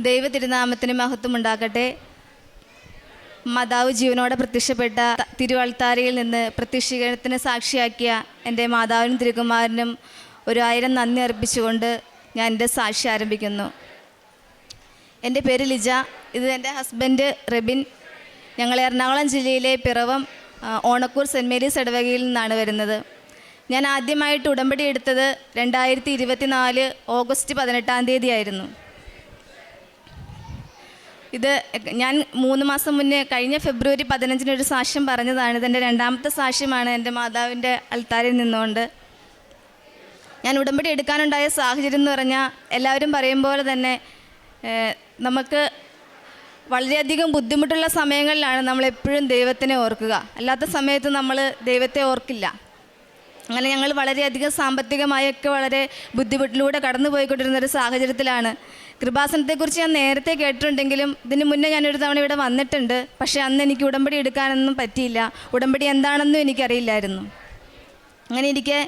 ദൈവ തിരുനാമത്തിന് മഹത്വം ഉണ്ടാകട്ടെ. മാതാവ് ജീവനോടെ പ്രത്യക്ഷപ്പെട്ട തിരുവൾത്താരയിൽ നിന്ന് പ്രത്യക്ഷീകരണത്തിന് സാക്ഷിയാക്കിയ എൻ്റെ മാതാവിനും തിരുകുമാരനും 1000 നന്ദി അർപ്പിച്ചുകൊണ്ട് ഞാൻ എൻ്റെ സാക്ഷി ആരംഭിക്കുന്നു. എൻ്റെ പേര് ലിജ. ഇത് എൻ്റെ ഹസ്ബൻഡ് റെബിൻ. ഞങ്ങൾ എറണാകുളം ജില്ലയിലെ പിറവം ഓണക്കൂർ സെൻറ്റ് മേരീസ് ഇടവകയിൽ നിന്നാണ് വരുന്നത്. ഞാൻ ആദ്യമായിട്ട് ഉടമ്പടി എടുത്തത് 2024 ഓഗസ്റ്റ് 18-ാം തീയതി ആയിരുന്നു. ഇത് ഞാൻ 3 മാസം മുന്നേ കഴിഞ്ഞ ഫെബ്രുവരി 15-ന് ഒരു സാക്ഷ്യം പറഞ്ഞതാണ്. ഇതെൻ്റെ 2ാമത്തെ സാക്ഷ്യമാണ് എൻ്റെ മാതാവിൻ്റെ അൾത്താരിൽ നിന്നുകൊണ്ട്. ഞാൻ ഉടമ്പടി എടുക്കാനുണ്ടായ സാഹചര്യം എന്ന് പറഞ്ഞാൽ എല്ലാവരും പറയും പോലെ തന്നെ നമുക്ക് വളരെയധികം ബുദ്ധിമുട്ടുള്ള സമയങ്ങളിലാണ് നമ്മളെപ്പോഴും ദൈവത്തിനെ ഓർക്കുക. അല്ലാത്ത സമയത്ത് നമ്മൾ ദൈവത്തെ ഓർക്കില്ല. അങ്ങനെ ഞങ്ങൾ വളരെയധികം സാമ്പത്തികമായൊക്കെ വളരെ ബുദ്ധിമുട്ടിലൂടെ കടന്നു പോയിക്കൊണ്ടിരുന്നൊരു സാഹചര്യത്തിലാണ്. കൃപാസനത്തെക്കുറിച്ച് ഞാൻ നേരത്തെ കേട്ടിട്ടുണ്ടെങ്കിലും ഇതിന് മുന്നേ ഞാനൊരു തവണ ഇവിടെ വന്നിട്ടുണ്ട്. പക്ഷേ അന്ന് എനിക്ക് ഉടമ്പടി എടുക്കാനൊന്നും പറ്റിയില്ല. ഉടമ്പടി എന്താണെന്നും എനിക്കറിയില്ലായിരുന്നു. അങ്ങനെ എനിക്ക്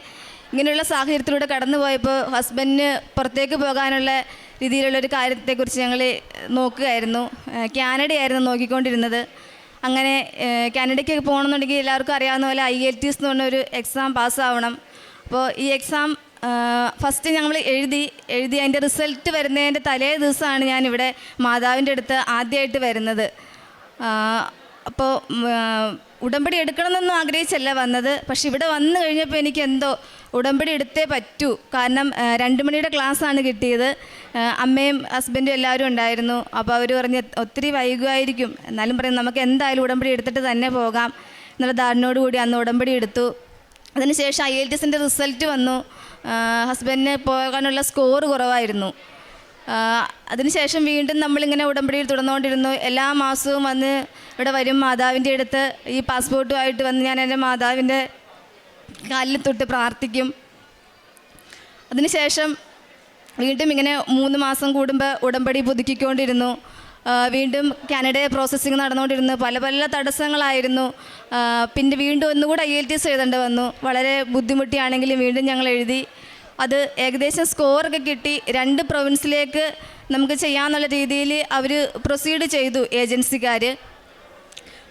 ഇങ്ങനെയുള്ള സാഹചര്യത്തിലൂടെ കടന്നു പോയപ്പോൾ ഹസ്ബൻഡിന് പുറത്തേക്ക് പോകാനുള്ള രീതിയിലുള്ളൊരു കാര്യത്തെക്കുറിച്ച് ഞങ്ങൾ നോക്കുകയായിരുന്നു. കാനഡയായിരുന്നു നോക്കിക്കൊണ്ടിരുന്നത്. അങ്ങനെ കാനഡയ്ക്ക് പോകണമെന്നുണ്ടെങ്കിൽ എല്ലാവർക്കും അറിയാവുന്ന പോലെ IELTS എന്ന് പറഞ്ഞൊരു എക്സാം പാസ്സാവണം. അപ്പോൾ ഈ എക്സാം ഫസ്റ്റ് ഞങ്ങൾ എഴുതി അതിൻ്റെ റിസൾട്ട് വരുന്നതിൻ്റെ തലേ ദിവസമാണ് ഞാനിവിടെ മാതാവിൻ്റെ അടുത്ത് ആദ്യമായിട്ട് വരുന്നത്. അപ്പോൾ ഉടമ്പടി എടുക്കണമെന്നൊന്നും ആഗ്രഹിച്ചല്ല വന്നത്. പക്ഷെ ഇവിടെ വന്നു കഴിഞ്ഞപ്പോൾ എനിക്ക് എന്തോ ഉടമ്പടി എടുത്തേ പറ്റൂ. കാരണം 2 മണിയുടെ ക്ലാസ്സാണ് കിട്ടിയത്. അമ്മയും ഹസ്ബൻഡും എല്ലാവരും ഉണ്ടായിരുന്നു. അപ്പോൾ അവർ പറഞ്ഞ് ഒത്തിരി വൈകുമായിരിക്കും, എന്നാലും പറയും നമുക്ക് എന്തായാലും ഉടമ്പടി എടുത്തിട്ട് തന്നെ പോകാം എന്നുള്ള ധാരണയോടുകൂടി അന്ന് ഉടമ്പടി എടുത്തു. അതിനുശേഷം IELTSൻ്റെ റിസൾട്ട് വന്നു. ഹസ്ബൻഡിന് പോകാനുള്ള സ്കോർ കുറവായിരുന്നു. അതിനുശേഷം വീണ്ടും നമ്മളിങ്ങനെ ഉടമ്പടിയിൽ തുടർന്നുകൊണ്ടിരുന്നു. എല്ലാ മാസവും വന്ന് ഇവിടെ വരും മാതാവിൻ്റെ അടുത്ത്. ഈ പാസ്പോർട്ടുമായിട്ട് വന്ന് ഞാൻ എൻ്റെ മാതാവിൻ്റെ കാലിൽ തൊട്ട് പ്രാർത്ഥിക്കും. അതിനുശേഷം വീണ്ടും ഇങ്ങനെ 3 മാസം കൂടുമ്പോൾ ഉടമ്പടി പുതുക്കിക്കൊണ്ടിരുന്നു. വീണ്ടും കാനഡ പ്രോസസ്സിങ് നടന്നുകൊണ്ടിരുന്നു. പല തടസ്സങ്ങളായിരുന്നു. പിന്നെ വീണ്ടും ഒന്നുകൂടെ IELTS എഴുതേണ്ടി വന്നു. വളരെ ബുദ്ധിമുട്ടിയാണെങ്കിലും വീണ്ടും ഞങ്ങൾ എഴുതി. അത് ഏകദേശം സ്കോറൊക്കെ കിട്ടി. 2 പ്രൊവിൻസിലേക്ക് നമുക്ക് ചെയ്യാമെന്നുള്ള രീതിയിൽ അവർ പ്രൊസീഡ് ചെയ്തു ഏജൻസിക്കാർ.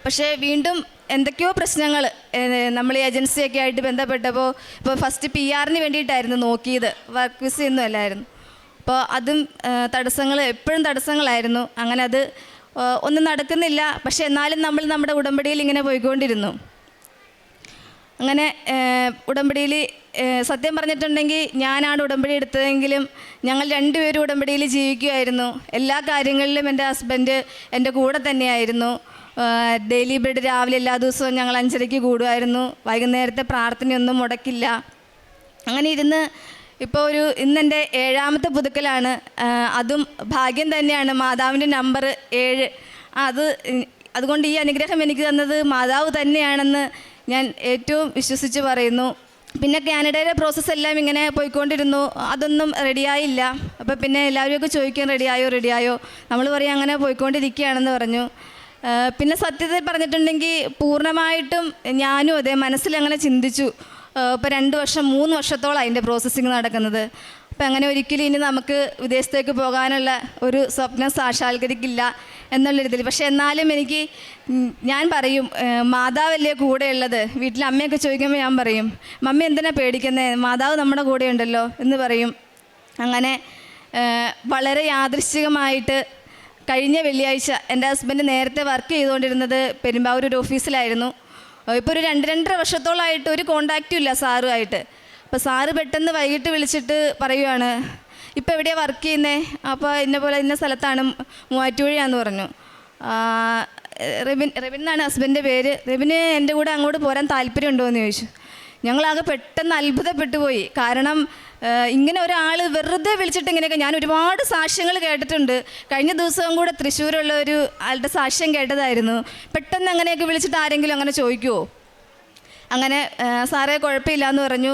പക്ഷേ വീണ്ടും എന്തൊക്കെയോ പ്രശ്നങ്ങൾ നമ്മൾ ഏജൻസിയൊക്കെ ആയിട്ട് ബന്ധപ്പെട്ടപ്പോൾ ഇപ്പോൾ ഫസ്റ്റ് PR-ന് വേണ്ടിയിട്ടായിരുന്നു നോക്കിയത്, വർക്ക് വിസയൊന്നും അല്ലായിരുന്നു. അപ്പോൾ അതും തടസ്സങ്ങൾ എപ്പോഴും തടസ്സങ്ങളായിരുന്നു. അങ്ങനെ അത് ഒന്നും നടക്കുന്നില്ല. പക്ഷേ എന്നാലും നമ്മൾ നമ്മുടെ ഉടമ്പടിയിൽ ഇങ്ങനെ പോയിക്കൊണ്ടിരുന്നു. അങ്ങനെ ഉടമ്പടിയിൽ സത്യം പറഞ്ഞിട്ടുണ്ടെങ്കിൽ ഞാനാണ് ഉടമ്പടി എടുത്തതെങ്കിലും ഞങ്ങൾ 2 പേരും ഉടമ്പടിയിൽ ജീവിക്കുമായിരുന്നു. എല്ലാ കാര്യങ്ങളിലും എൻ്റെ ഹസ്ബൻഡ് എൻ്റെ കൂടെ തന്നെയായിരുന്നു. ഡെയിലി ബ്രെഡ് രാവിലെ എല്ലാ ദിവസവും ഞങ്ങൾ 5:30-ക്ക് കൂടുമായിരുന്നു. വൈകുന്നേരത്തെ പ്രാർത്ഥനയൊന്നും മുടക്കില്ല. അങ്ങനെ ഇരുന്ന് ഇപ്പോൾ ഇന്നെൻ്റെ 7ാമത്തെ പുതുക്കലാണ്. അതും ഭാഗ്യം തന്നെയാണ്. മാതാവിൻ്റെ നമ്പർ 7. അതുകൊണ്ട് ഈ അനുഗ്രഹം എനിക്ക് തന്നത് മാതാവ് തന്നെയാണെന്ന് ഞാൻ ഏറ്റവും വിശ്വസിച്ച് പറയുന്നു. പിന്നെ കാനഡയിലെ പ്രോസസ്സെല്ലാം ഇങ്ങനെ പോയിക്കൊണ്ടിരുന്നു. അതൊന്നും റെഡിയായില്ല. അപ്പോൾ പിന്നെ എല്ലാവരുമൊക്കെ ചോദിക്കാൻ റെഡിയായോ നമ്മൾ പറയും അങ്ങനെ പോയിക്കൊണ്ടിരിക്കുകയാണെന്ന് പറഞ്ഞു. പിന്നെ സത്യത്തിൽ പറഞ്ഞിട്ടുണ്ടെങ്കിൽ പൂർണ്ണമായിട്ടും ഞാനും അതെ മനസ്സിലങ്ങനെ ചിന്തിച്ചു. ഇപ്പോൾ 2 വർഷം 3 വർഷത്തോളം അതിൻ്റെ പ്രോസസ്സിങ് നടക്കുന്നത്. അപ്പം അങ്ങനെ ഒരിക്കലും ഇനി നമുക്ക് വിദേശത്തേക്ക് പോകാനുള്ള ഒരു സ്വപ്നം സാക്ഷാത്കരിക്കില്ല എന്നുള്ള രീതിയിൽ. പക്ഷേ എന്നാലും ഞാൻ പറയും മാതാവല്ലേ കൂടെ ഉള്ളത്. വീട്ടിൽ അമ്മയൊക്കെ ചോദിക്കുമ്പോൾ ഞാൻ പറയും മമ്മി എന്തിനാ പേടിക്കുന്നത്, മാതാവ് നമ്മുടെ കൂടെ ഉണ്ടല്ലോ എന്ന് പറയും. അങ്ങനെ വളരെ യാദൃശ്ചികമായിട്ട് കഴിഞ്ഞ വെള്ളിയാഴ്ച എൻ്റെ ഹസ്ബൻഡ് നേരത്തെ വർക്ക് ചെയ്തുകൊണ്ടിരുന്നത് പെരുമ്പാവൂർ ഒരു ഓഫീസിലായിരുന്നു. ഇപ്പോൾ ഒരു 2-2.5 വർഷത്തോളമായിട്ട് ഒരു കോണ്ടാക്റ്റും ഇല്ല സാറുമായിട്ട്. അപ്പോൾ സാറ് പെട്ടെന്ന് വൈകിട്ട് വിളിച്ചിട്ട് പറയുവാണ് ഇപ്പോൾ എവിടെയാണ് വർക്ക് ചെയ്യുന്നത്. അപ്പോൾ ഇന്ന സ്ഥലത്താണ്, മൂവാറ്റുപുഴയാന്ന് പറഞ്ഞു. റെബിൻ എന്നാണ് ഹസ്ബൻഡിൻ്റെ പേര്. റെബിന് എൻ്റെ കൂടെ അങ്ങോട്ട് പോരാൻ താല്പര്യമുണ്ടോ എന്ന് ചോദിച്ചു. ഞങ്ങളാകെ പെട്ടെന്ന് അത്ഭുതപ്പെട്ടു പോയി. കാരണം ഇങ്ങനെ ഒരാൾ വെറുതെ വിളിച്ചിട്ട് ഇങ്ങനെയൊക്കെ ഞാൻ ഒരുപാട് സാക്ഷ്യങ്ങൾ കേട്ടിട്ടുണ്ട്. കഴിഞ്ഞ ദിവസവും കൂടെ തൃശ്ശൂരുള്ള ഒരു ആളുടെ സാക്ഷ്യം കേട്ടതായിരുന്നു. പെട്ടെന്ന് അങ്ങനെയൊക്കെ വിളിച്ചിട്ട് ആരെങ്കിലും അങ്ങനെ ചോദിക്കുമോ? അങ്ങനെ സാറേ കുഴപ്പമില്ല എന്ന് പറഞ്ഞു.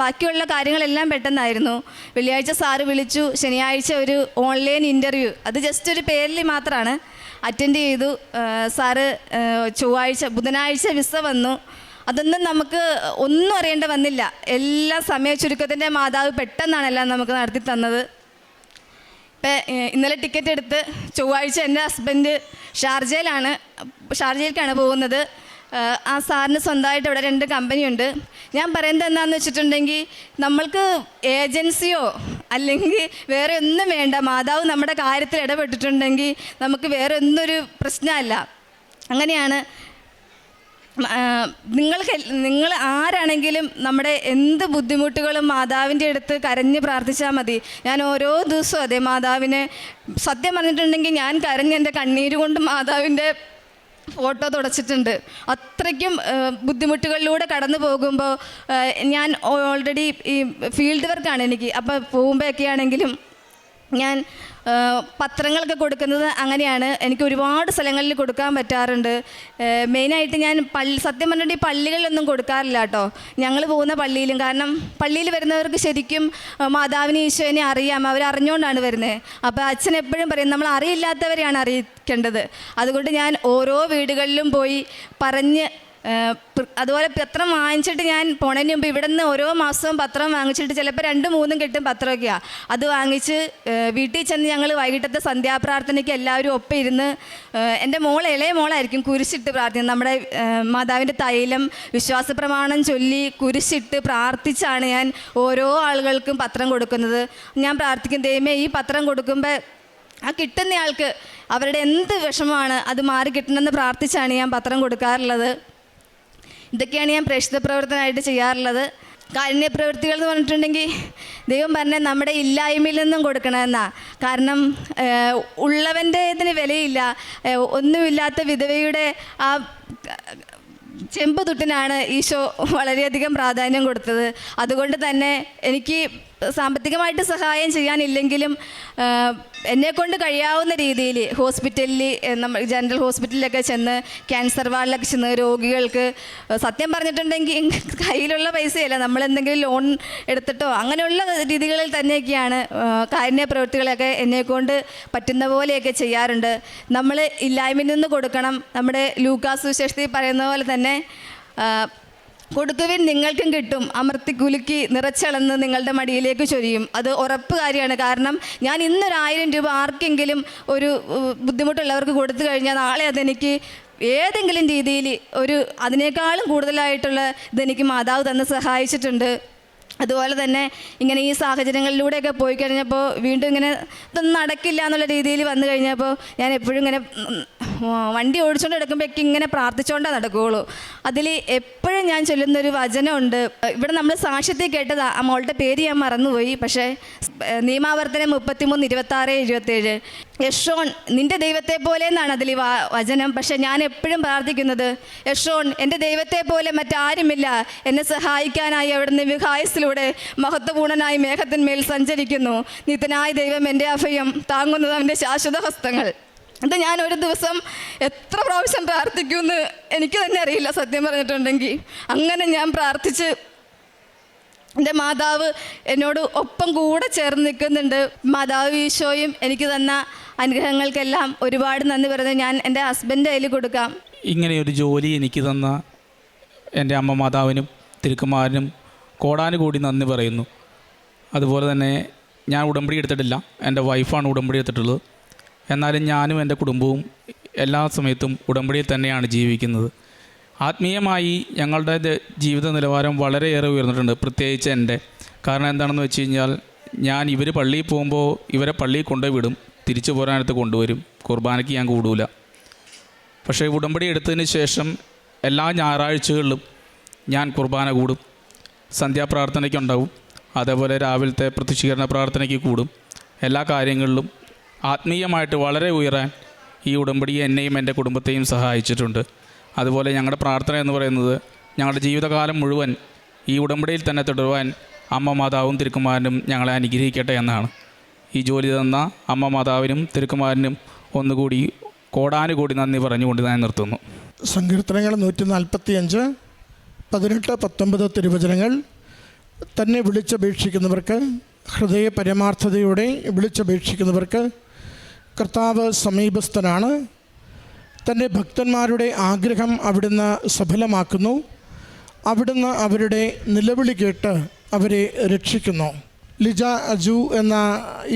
ബാക്കിയുള്ള കാര്യങ്ങളെല്ലാം പെട്ടെന്നായിരുന്നു. വെള്ളിയാഴ്ച സാറ് വിളിച്ചു. ശനിയാഴ്ച ഒരു ഓൺലൈൻ ഇൻ്റർവ്യൂ, അത് ജസ്റ്റ് ഒരു പേരിൽ മാത്രമാണ്, അറ്റൻഡ് ചെയ്തു. സാറ് ബുധനാഴ്ച വിസ വന്നു. അതൊന്നും നമുക്ക് ഒന്നും അറിയേണ്ട വന്നില്ല. എല്ലാ സമയ ചുരുക്കത്തിൻ്റെ മാതാവ് പെട്ടെന്നാണ് എല്ലാം നമുക്ക് നടത്തി തന്നത്. ഇപ്പം ഇന്നലെ ടിക്കറ്റ് എടുത്ത് ചൊവ്വാഴ്ച എൻ്റെ ഹസ്ബൻഡ് ഷാർജയിലേക്കാണ് പോകുന്നത്. ആ സാറിന് സ്വന്തമായിട്ട് ഇവിടെ 2 കമ്പനിയുണ്ട്. ഞാൻ പറയുന്നത് എന്താണെന്ന് വെച്ചിട്ടുണ്ടെങ്കിൽ നമ്മൾക്ക് ഏജൻസിയോ അല്ലെങ്കിൽ വേറെ ഒന്നും വേണ്ട. മാതാവ് നമ്മുടെ കാര്യത്തിൽ ഇടപെട്ടിട്ടുണ്ടെങ്കിൽ നമുക്ക് വേറെ ഒന്നൊരു പ്രശ്നമല്ല. അങ്ങനെയാണ്. നിങ്ങൾ ആരാണെങ്കിലും നമ്മുടെ എന്ത് ബുദ്ധിമുട്ടുകളും മാതാവിൻ്റെ അടുത്ത് കരഞ്ഞ് പ്രാർത്ഥിച്ചാൽ മതി. ഞാൻ ഓരോ ദിവസവും അതെ മാതാവിനെ സത്യം പറഞ്ഞിട്ടുണ്ടെങ്കിൽ ഞാൻ കരഞ്ഞ് എൻ്റെ കണ്ണീര് കൊണ്ട് മാതാവിൻ്റെ ഫോട്ടോ തുടച്ചിട്ടുണ്ട്. അത്രയ്ക്കും ബുദ്ധിമുട്ടുകളിലൂടെ കടന്നു പോകുമ്പോൾ ഞാൻ ഓൾറെഡി ഈ ഫീൽഡ് വർക്കാണ് എനിക്ക്. അപ്പോൾ പോകുമ്പോഴൊക്കെ ആണെങ്കിലും ഞാൻ പത്രങ്ങളൊക്കെ കൊടുക്കുന്നത് അങ്ങനെയാണ്. എനിക്ക് ഒരുപാട് സ്ഥലങ്ങളിൽ കൊടുക്കാൻ പറ്റാറുണ്ട്. മെയിനായിട്ട് ഞാൻ സത്യം പറഞ്ഞിട്ട് ഈ പള്ളികളിലൊന്നും കൊടുക്കാറില്ല കേട്ടോ. ഞങ്ങൾ പോകുന്ന പള്ളിയിലും, കാരണം പള്ളിയിൽ വരുന്നവർക്ക് ശരിക്കും മാതാവിനെ ഈശോനെ അറിയാം, അവരറിഞ്ഞുകൊണ്ടാണ് വരുന്നത്. അപ്പോൾ അച്ഛൻ എപ്പോഴും പറയും നമ്മൾ അറിയില്ലാത്തവരെയാണ് അറിയിക്കേണ്ടത്. അതുകൊണ്ട് ഞാൻ ഓരോ വീടുകളിലും പോയി പറഞ്ഞ് അതുപോലെ പത്രം വാങ്ങിച്ചിട്ട് ഞാൻ പോണതിന് മുമ്പ് ഇവിടെ നിന്ന് ഓരോ മാസവും പത്രം വാങ്ങിച്ചിട്ട് ചിലപ്പോൾ 2-3 കിട്ടും പത്രമൊക്കെയാണ്. അത് വാങ്ങിച്ച് വീട്ടിൽ ചെന്ന് ഞങ്ങൾ വൈകിട്ടത്തെ സന്ധ്യാപ്രാർത്ഥനയ്ക്ക് എല്ലാവരും ഒപ്പം ഇരുന്ന് എൻ്റെ ഇളയ മോളായിരിക്കും കുരിശിട്ട് പ്രാർത്ഥിക്കുന്നത്. നമ്മുടെ മാതാവിൻ്റെ തൈലം വിശ്വാസ പ്രമാണം ചൊല്ലി കുരിശിട്ട് പ്രാർത്ഥിച്ചാണ് ഞാൻ ഓരോ ആളുകൾക്കും പത്രം കൊടുക്കുന്നത്. ഞാൻ പ്രാർത്ഥിക്കും, ദൈവമേ ഈ പത്രം കൊടുക്കുമ്പോൾ ആ കിട്ടുന്നയാൾക്ക് അവരുടെ എന്ത് വിഷമമാണ് അത് മാറി കിട്ടണമെന്ന് പ്രാർത്ഥിച്ചാണ് ഞാൻ പത്രം കൊടുക്കാറുള്ളത്. ഇതൊക്കെയാണ് ഞാൻ പ്രേക്ഷിത പ്രവർത്തനമായിട്ട് ചെയ്യാറുള്ളത്. കാരുണ്യ പ്രവൃത്തികൾ എന്ന് പറഞ്ഞിട്ടുണ്ടെങ്കിൽ ദൈവം പറഞ്ഞ നമ്മുടെ ഇല്ലായ്മയിൽ നിന്നും കൊടുക്കണമെന്നാണ്. കാരണം ഉള്ളവൻ്റെ ഇതിന് വിലയില്ല. ഒന്നുമില്ലാത്ത വിധവയുടെ ആ ചെമ്പ് തുട്ടിനാണ് ഈശോ വളരെയധികം പ്രാധാന്യം കൊടുത്തത്. അതുകൊണ്ട് തന്നെ എനിക്ക് സാമ്പത്തികമായിട്ട് സഹായം ചെയ്യാനില്ലെങ്കിലും എന്നെക്കൊണ്ട് കഴിയാവുന്ന രീതിയിൽ ഹോസ്പിറ്റലിൽ നമ്മൾ ജനറൽ ഹോസ്പിറ്റലിലൊക്കെ ചെന്ന് ക്യാൻസർ വാർഡിലൊക്കെ ചെന്ന് രോഗികൾക്ക് സത്യം പറഞ്ഞിട്ടുണ്ടെങ്കിൽ കയ്യിലുള്ള പൈസയല്ല, നമ്മളെന്തെങ്കിലും ലോൺ എടുത്തിട്ടോ അങ്ങനെയുള്ള രീതികളിൽ തന്നെയൊക്കെയാണ് കാരുണ്യ പ്രവൃത്തികളൊക്കെ എന്നെക്കൊണ്ട് പറ്റുന്ന പോലെയൊക്കെ ചെയ്യാറുണ്ട്. നമ്മൾ ഇല്ലായ്മയിൽ നിന്ന് കൊടുക്കണം. നമ്മുടെ ലൂക്കാസ് സുവിശേഷത്തിൽ പറയുന്ന പോലെ തന്നെ കൊടുക്കുവിൻ നിങ്ങൾക്കും കിട്ടും, അമർത്തി കുലുക്കി നിറച്ചളന്ന് നിങ്ങളുടെ മടിയിലേക്ക് ചൊരിയും. അത് ഉറപ്പ് കാര്യമാണ്. കാരണം ഞാൻ ഇന്നൊരു 1000 രൂപ ആർക്കെങ്കിലും ഒരു ബുദ്ധിമുട്ടുള്ളവർക്ക് കൊടുത്തു കഴിഞ്ഞാൽ നാളെ അതെനിക്ക് ഏതെങ്കിലും രീതിയിൽ അതിനേക്കാളും കൂടുതലായിട്ടുള്ള ഇതെനിക്ക് മാതാവ് തന്ന് സഹായിച്ചിട്ടുണ്ട്. അതുപോലെ തന്നെ ഇങ്ങനെ ഈ സാഹചര്യങ്ങളിലൂടെയൊക്കെ പോയി കഴിഞ്ഞപ്പോൾ വീണ്ടും ഇങ്ങനെ ഇതൊന്നും നടക്കില്ല എന്നുള്ള രീതിയിൽ വന്നു കഴിഞ്ഞപ്പോൾ ഞാൻ എപ്പോഴും ഇങ്ങനെ വണ്ടി ഓടിച്ചുകൊണ്ട് എടുക്കുമ്പോഴേക്കും ഇങ്ങനെ പ്രാർത്ഥിച്ചുകൊണ്ടാണ് നടക്കുകയുള്ളൂ. അതിൽ എപ്പോഴും ഞാൻ ചൊല്ലുന്നൊരു വചനമുണ്ട്. ഇവിടെ നമ്മൾ സാക്ഷ്യത്തിൽ കേട്ടത് ആ മോളുടെ പേര് ഞാൻ മറന്നുപോയി, പക്ഷേ നിയമാവർത്തനം 33:26-27 യശോൺ നിൻ്റെ ദൈവത്തെ പോലെ എന്നാണ് അതിൽ വചനം. പക്ഷെ ഞാൻ എപ്പോഴും പ്രാർത്ഥിക്കുന്നത് യശോൺ എൻ്റെ ദൈവത്തെ പോലെ മറ്റാരുമില്ല, എന്നെ സഹായിക്കാനായി അവിടുന്ന് വിഹായസിലൂടെ മഹത്വപൂർണനായി മേഘത്തിന്മേൽ സഞ്ചരിക്കുന്നു. നിത്യനായ ദൈവം എൻ്റെ അഭയം, താങ്ങുന്നത് അവൻ്റെ ശാശ്വത ഹസ്തങ്ങൾ. ഇത് ഞാൻ ഒരു ദിവസം എത്ര പ്രാവശ്യം പ്രാർത്ഥിക്കുമെന്ന് എനിക്ക് തന്നെ അറിയില്ല സത്യം പറഞ്ഞിട്ടുണ്ടെങ്കിൽ. അങ്ങനെ ഞാൻ പ്രാർത്ഥിച്ച് എൻ്റെ മാതാവ് എന്നോട് ഒപ്പം കൂടെ ചേർന്ന് നിൽക്കുന്നുണ്ട്. മാതാവ് ഈശോയും എനിക്ക് തന്ന അനുഗ്രഹങ്ങൾക്കെല്ലാം ഒരുപാട് നന്ദി പറയുന്നത് ഞാൻ എൻ്റെ ഹസ്ബൻഡിൻ്റെ കയ്യിൽ കൊടുക്കാം. ഇങ്ങനെയൊരു ജോലി എനിക്ക് തന്ന എൻ്റെ അമ്മ മാതാവിനും തിരുക്കുമാരനും കോടാനുകൂടി നന്ദി പറയുന്നു. അതുപോലെ തന്നെ ഞാൻ ഉടമ്പടി എടുത്തിട്ടില്ല, എൻ്റെ വൈഫാണ് ഉടമ്പടി എടുത്തിട്ടുള്ളത്. എന്നാലും ഞാനും എൻ്റെ കുടുംബവും എല്ലാ സമയത്തും ഉടമ്പടിയിൽ തന്നെയാണ് ജീവിക്കുന്നത്. ആത്മീയമായി ഞങ്ങളുടെ ജീവിത നിലവാരം വളരെയേറെ ഉയർന്നിട്ടുണ്ട്, പ്രത്യേകിച്ച് എൻ്റെ. കാരണം എന്താണെന്ന് വെച്ച് കഴിഞ്ഞാൽ ഇവർ പള്ളിയിൽ പോകുമ്പോൾ ഇവരെ പള്ളിയിൽ കൊണ്ടുപോയി വിടും, തിരിച്ചു പോരാനടുത്ത് കൊണ്ടുവരും. കുർബാനയ്ക്ക് ഞാൻ കൂടൂല. പക്ഷേ ഉടമ്പടി എടുത്തതിന് ശേഷം എല്ലാ ഞായറാഴ്ചകളിലും ഞാൻ കുർബാന കൂടും, സന്ധ്യാപ്രാർത്ഥനയ്ക്കുണ്ടാവും, അതേപോലെ രാവിലത്തെ പ്രത്യക്ഷീകരണ പ്രാർത്ഥനയ്ക്ക് കൂടും. എല്ലാ കാര്യങ്ങളിലും ആത്മീയമായിട്ട് വളരെ ഉയരാൻ ഈ ഉടമ്പടി എന്നെയും എൻ്റെ കുടുംബത്തെയും സഹായിച്ചിട്ടുണ്ട്. അതുപോലെ ഞങ്ങളുടെ പ്രാർത്ഥന എന്ന് പറയുന്നത് ഞങ്ങളുടെ ജീവിതകാലം മുഴുവൻ ഈ ഉടമ്പടിയിൽ തന്നെ തുടരുവാൻ അമ്മ മാതാവും തിരുക്കുമാരനും ഞങ്ങളെ അനുഗ്രഹിക്കട്ടെ എന്നാണ്. ഈ ജോലി തന്ന അമ്മ മാതാവിനും തിരുക്കുമാരനും ഒന്നുകൂടി കോടാനുകൂടി നന്ദി പറഞ്ഞുകൊണ്ട് ഞാൻ നിർത്തുന്നു. സങ്കീർത്തനങ്ങൾ 145, 18, 19 തിരുവചനങ്ങൾ. തന്നെ വിളിച്ചപേക്ഷിക്കുന്നവർക്ക്, ഹൃദയ പരമാർത്ഥതയോടെ വിളിച്ചപേക്ഷിക്കുന്നവർക്ക് കർത്താവ് സമീപസ്ഥനാണ്. തൻ്റെ ഭക്തന്മാരുടെ ആഗ്രഹം അവിടുന്ന് സഫലമാക്കുന്നു. അവിടുന്ന് അവരുടെ നിലവിളി കേട്ട് അവരെ രക്ഷിക്കുന്നു. ലിജ അജു എന്ന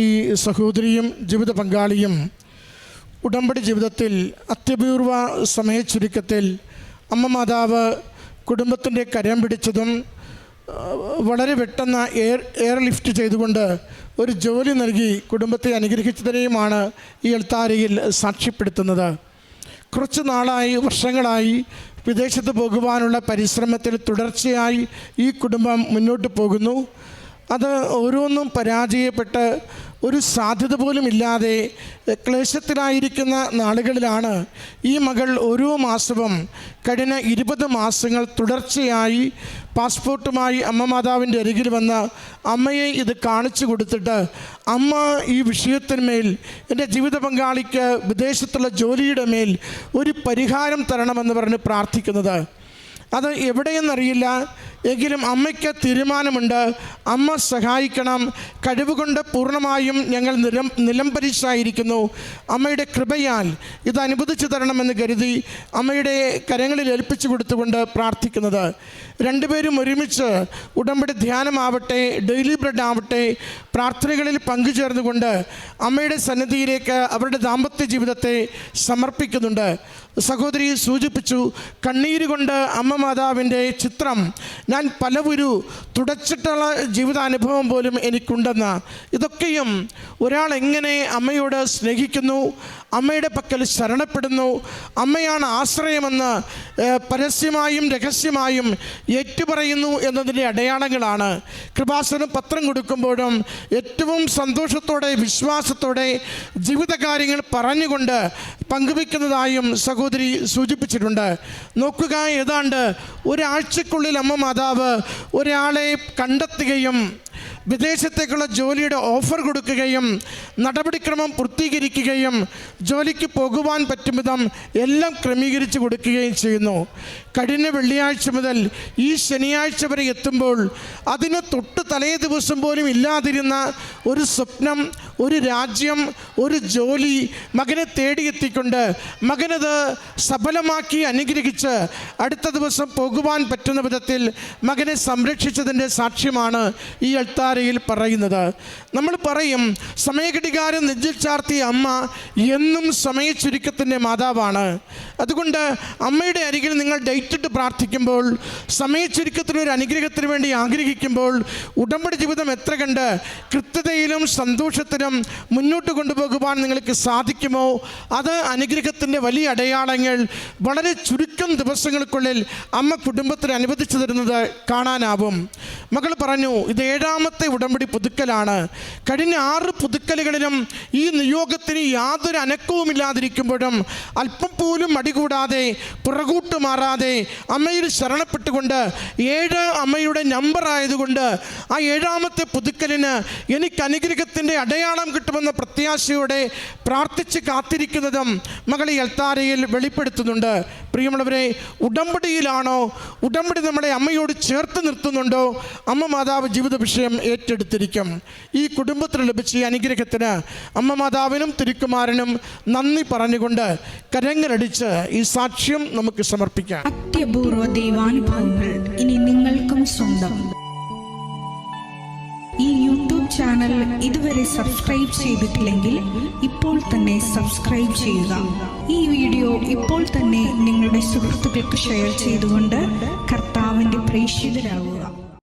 ഈ സഹോദരിയും ജീവിത പങ്കാളിയും ഉടമ്പടി ജീവിതത്തിൽ അത്യപൂർവ സമയ ചുരുക്കത്തിൽ അമ്മ മാതാവ് കുടുംബത്തിൻ്റെ കരം പിടിച്ചതും വളരെ പെട്ടെന്ന് എയർ ലിഫ്റ്റ് ചെയ്തുകൊണ്ട് ഒരു ജോലി നൽകി കുടുംബത്തെ അനുഗ്രഹിച്ചതിനെയുമാണ് ഈ അൾത്താരയിൽ സാക്ഷ്യപ്പെടുത്തുന്നത്. കുറച്ച് നാളായി, വർഷങ്ങളായി വിദേശത്ത് പോകുവാനുള്ള പരിശ്രമത്തിൽ തുടർച്ചയായി ഈ കുടുംബം മുന്നോട്ട് പോകുന്നു. അത് ഓരോന്നും പരാജയപ്പെട്ട് ഒരു സാധ്യത പോലും ഇല്ലാതെ ക്ലേശത്തിലായിരിക്കുന്ന നാളുകളിലാണ് ഈ മകൾ ഓരോ മാസവും കഴിഞ്ഞ 20 മാസങ്ങൾ തുടർച്ചയായി പാസ്പോർട്ടുമായി അമ്മ മാതാവിൻ്റെ അരികിൽ വന്ന് അമ്മയെ ഇത് കാണിച്ചു കൊടുത്തിട്ട്, അമ്മ ഈ വിഷയത്തിന്മേൽ, എൻ്റെ ജീവിത പങ്കാളിക്ക് വിദേശത്തുള്ള ജോലിയുടെ മേൽ ഒരു പരിഹാരം തരണമെന്ന് പറഞ്ഞ് പ്രാർത്ഥിക്കുന്നത്. അത് എവിടെയെന്നറിയില്ല, എങ്കിലും അമ്മയ്ക്ക് തീരുമാനമുണ്ട്. അമ്മ സഹായിക്കണം. കഴിവുകൊണ്ട് പൂർണ്ണമായും ഞങ്ങൾ നിലംപരിശായിരിക്കുന്നു. അമ്മയുടെ കൃപയാൽ ഇത് അനുവദിച്ചു തരണമെന്ന് കരുതി അമ്മയുടെ കരങ്ങളിൽ ഏൽപ്പിച്ചു കൊടുത്തുകൊണ്ട് പ്രാർത്ഥിക്കുന്നത്. രണ്ടുപേരും ഒരുമിച്ച് ഉടമ്പടി ധ്യാനമാവട്ടെ, ഡെയിലി ബ്രെഡ് ആവട്ടെ, പ്രാർത്ഥനകളിൽ പങ്കുചേർന്നുകൊണ്ട് അമ്മയുടെ സന്നിധിയിലേക്ക് അവരുടെ ദാമ്പത്യ ജീവിതത്തെ സമർപ്പിക്കുന്നുണ്ട്. സഹോദരി സൂചിപ്പിച്ചു, കണ്ണീര് കൊണ്ട് അമ്മ മാതാവിൻ്റെ ചിത്രം ഞാൻ പലവരു തുടച്ചിട്ടുള്ള ജീവിതാനുഭവം പോലും എനിക്കുണ്ടെന്ന്. ഇതൊക്കെയും ഒരാൾ എങ്ങനെ അമ്മയോട് സ്നേഹിക്കുന്നു, അമ്മയുടെ പക്കൽ ശരണപ്പെടുന്നു, അമ്മയാണ് ആശ്രയമെന്ന് പരസ്യമായും രഹസ്യമായും ഏറ്റുപറയുന്നു എന്നതിൻ്റെ അടയാളങ്ങളാണ്. കൃപാസനം പത്രം കൊടുക്കുമ്പോഴും ഏറ്റവും സന്തോഷത്തോടെ, വിശ്വാസത്തോടെ ജീവിതകാര്യങ്ങൾ പറഞ്ഞുകൊണ്ട് പങ്കുവെക്കുന്നതായും സഹോദരി സൂചിപ്പിച്ചിട്ടുണ്ട്. നോക്കുക, ഏതാണ്ട് ഒരാഴ്ചക്കുള്ളിൽ അമ്മ മാതാവ് ഒരാളെ കണ്ടെത്തുകയും വിദേശത്തേക്കുള്ള ജോലിയുടെ ഓഫർ കൊടുക്കുകയും നടപടിക്രമം പൂർത്തീകരിക്കുകയും ജോലിക്ക് പോകുവാൻ പറ്റും വിധം എല്ലാം ക്രമീകരിച്ച് കൊടുക്കുകയും ചെയ്യുന്നു. കഴിഞ്ഞ വെള്ളിയാഴ്ച മുതൽ ഈ ശനിയാഴ്ച വരെ എത്തുമ്പോൾ അതിന് തൊട്ട് തലേ ദിവസം പോലും ഇല്ലാതിരുന്ന ഒരു സ്വപ്നം, ഒരു രാജ്യം, ഒരു ജോലി മകനെ തേടിയെത്തിക്കൊണ്ട് മകനത് സഫലമാക്കി അനുഗ്രഹിച്ച് അടുത്ത ദിവസം പോകുവാൻ പറ്റുന്ന വിധത്തിൽ മകനെ സംരക്ഷിച്ചതിൻ്റെ സാക്ഷ്യമാണ് ഈ അൾത്താരയിൽ പറയുന്നത്. നമ്മൾ പറയും, സമയഘടികാരം നെഞ്ചിൽ ചാർത്തിയ അമ്മ എന്നും സമയ ചുരുക്കത്തിൻ്റെ മാതാവാണ്. അതുകൊണ്ട് അമ്മയുടെ അരികിൽ നിങ്ങൾ ഡേറ്റിട്ട് പ്രാർത്ഥിക്കുമ്പോൾ, സമയ ചുരുക്കത്തിലൊരു അനുഗ്രഹത്തിന് വേണ്ടി ആഗ്രഹിക്കുമ്പോൾ, ഉടമ്പടി ജീവിതം എത്ര കണ്ട് കൃത്യതയിലും സന്തോഷത്തിലും മുന്നോട്ട് കൊണ്ടുപോകുവാൻ നിങ്ങൾക്ക് സാധിക്കുമോ, അത് അനുഗ്രഹത്തിൻ്റെ വലിയ അടയാളങ്ങൾ വളരെ ചുരുക്കം ദിവസങ്ങൾക്കുള്ളിൽ അമ്മ കുടുംബത്തിന് അനുവദിച്ചു തരുന്നത് കാണാനാവും. മകൾ പറഞ്ഞു, ഇത് 7ാമത്തെ ഉടമ്പടി പുതുക്കലാണ്. കഴിഞ്ഞ 6 പുതുക്കലുകളിലും ഈ നിയോഗത്തിന് യാതൊരു അനക്കവുമില്ലാതിരിക്കുമ്പോഴും അല്പം പോലും മടികൂടാതെ പുറകോട്ട് മാറാതെ അമ്മയിൽ ശരണപ്പെട്ടുകൊണ്ട് 7 അമ്മയുടെ നമ്പർ ആയതുകൊണ്ട് ആ 7ാമത്തെ പുതുക്കലിന് എനിക്ക് അനുഗ്രഹത്തിൻ്റെ അടയാളം കിട്ടുമെന്ന പ്രത്യാശയോടെ പ്രാർത്ഥിച്ച് കാത്തിരിക്കുന്നതും മകൾ ഈ അൾത്താരയിൽ വെളിപ്പെടുത്തുന്നുണ്ട്. പ്രിയമുള്ളവരെ, ഉടമ്പടിയിലാണോ, ഉടമ്പടി നമ്മളെ അമ്മയോട് ചേർത്ത് നിർത്തുന്നുണ്ടോ, അമ്മ മാതാവ് ജീവിത വിഷയം ഏറ്റെടുത്തിരിക്കും. ഈ കുടുംബത്തിന് ലഭിച്ച ഈ അനുഗ്രഹത്തിന് അമ്മ മാതാവിനും തിരുക്കുമാരനും നന്ദി പറഞ്ഞുകൊണ്ട് കരങ്ങളടിച്ച് ഈ സാക്ഷ്യം നമുക്ക് സമർപ്പിക്കാം. അത്യപൂർവ ദൈവാനുഭവങ്ങൾ ഇനി നിങ്ങൾക്കും സ്വന്തം. ഈ യൂട്യൂബ് ചാനൽ ഇതുവരെ സബ്സ്ക്രൈബ് ചെയ്തിട്ടില്ലെങ്കിൽ ഇപ്പോൾ തന്നെ സബ്സ്ക്രൈബ് ചെയ്യുക. ഈ വീഡിയോ ഇപ്പോൾ തന്നെ നിങ്ങളുടെ സുഹൃത്തുക്കൾക്ക് ഷെയർ ചെയ്തുകൊണ്ട് കർത്താവിൻ്റെ പ്രേക്ഷിതരാകുക.